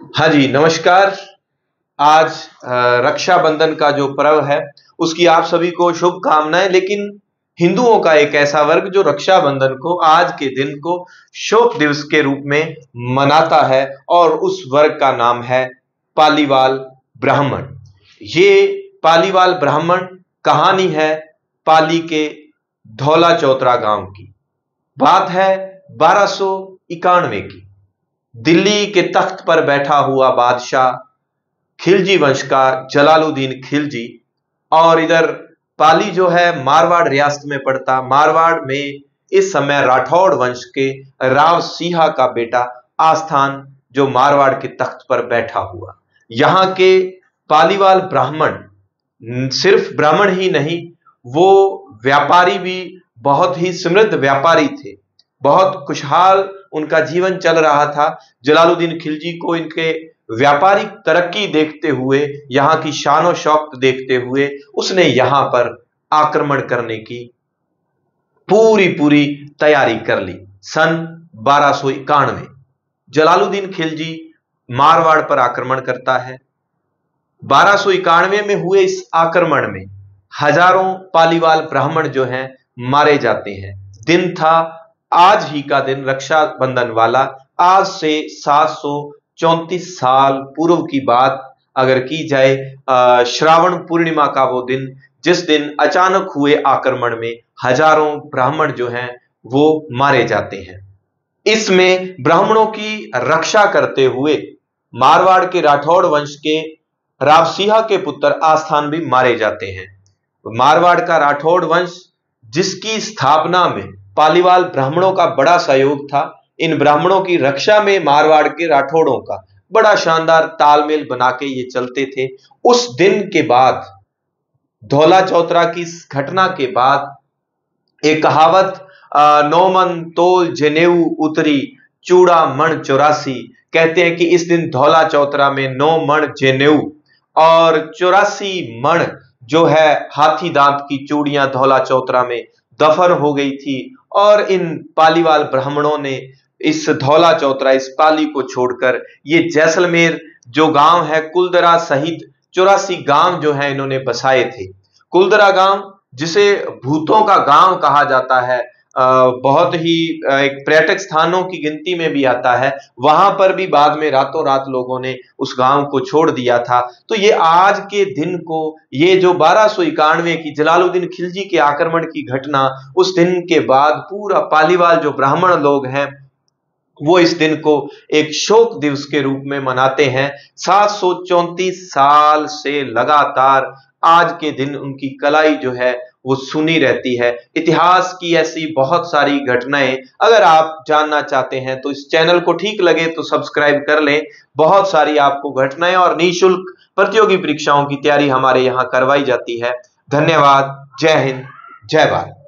हाँ जी, नमस्कार। आज रक्षाबंधन का जो पर्व है, उसकी आप सभी को शुभकामनाएँ। लेकिन हिंदुओं का एक ऐसा वर्ग जो रक्षाबंधन को आज के दिन को शोक दिवस के रूप में मनाता है और उस वर्ग का नाम है पालीवाल ब्राह्मण। ये पालीवाल ब्राह्मण कहानी है पाली के धौला चौतरा गांव की। बात है 1291 की। दिल्ली के तख्त पर बैठा हुआ बादशाह खिलजी वंश का जलालुद्दीन खिलजी, और इधर पाली जो है मारवाड़ रियासत में पड़ता। मारवाड़ में इस समय राठौड़ वंश के राव सिंहा का बेटा आस्थान जो मारवाड़ के तख्त पर बैठा हुआ। यहाँ के पालीवाल ब्राह्मण सिर्फ ब्राह्मण ही नहीं, वो व्यापारी भी बहुत ही समृद्ध व्यापारी थे। बहुत खुशहाल उनका जीवन चल रहा था। जलालुद्दीन खिलजी को इनके व्यापारिक तरक्की देखते हुए, यहाँ की शान और शौकत देखते हुए उसने यहाँ पर आक्रमण करने की पूरी तैयारी कर ली। सन 1291 जलालुद्दीन खिलजी मारवाड़ पर आक्रमण करता है। 1291 में हुए इस आक्रमण में हजारों पालीवाल ब्राह्मण जो हैं मारे जाते हैं। दिन था आज ही का दिन, रक्षाबंधन वाला। आज से 734 साल पूर्व की बात अगर की जाए, श्रावण पूर्णिमा का वो दिन जिस दिन अचानक हुए आक्रमण में हजारों ब्राह्मण जो हैं वो मारे जाते हैं। इसमें ब्राह्मणों की रक्षा करते हुए मारवाड़ के राठौड़ वंश के राव सिंहा के पुत्र आस्थान भी मारे जाते हैं। मारवाड़ का राठौड़ वंश जिसकी स्थापना में पालीवाल ब्राह्मणों का बड़ा सहयोग था। इन ब्राह्मणों की रक्षा में मारवाड़ के राठौड़ों का बड़ा शानदार तालमेल बना के ये चलते थे। उस दिन के बाद, धौला चौतरा की इस घटना के बाद एक कहावत, 9 मन तोल जनेऊ उतरी चूड़ा मण 84। कहते हैं कि इस दिन धौला चौतरा में 9 मण जनेऊ और 84 मण जो है हाथी दांत की चूड़ियां धौला चौतरा में दफन हो गई थी। और इन पालीवाल ब्राह्मणों ने इस धौला चौतरा, इस पाली को छोड़कर ये जैसलमेर जो गांव है, कुलदरा सहित 84 गांव जो है इन्होंने बसाए थे। कुलदरा गांव जिसे भूतों का गांव कहा जाता है, बहुत ही एक पर्यटक स्थानों की गिनती में भी आता है। वहां पर भी बाद में रातों रात लोगों ने उस गांव को छोड़ दिया था। तो ये आज के दिन को, ये जो 1291 की जलालुद्दीन खिलजी के आक्रमण की घटना, उस दिन के बाद पूरा पालीवाल जो ब्राह्मण लोग हैं वो इस दिन को एक शोक दिवस के रूप में मनाते हैं। 734 साल से लगातार आज के दिन उनकी कलाई जो है वो सुनी रहती है। इतिहास की ऐसी बहुत सारी घटनाएं अगर आप जानना चाहते हैं तो इस चैनल को ठीक लगे तो सब्सक्राइब कर लें। बहुत सारी आपको घटनाएं और निःशुल्क प्रतियोगी परीक्षाओं की तैयारी हमारे यहाँ करवाई जाती है। धन्यवाद। जय हिंद, जय भारत।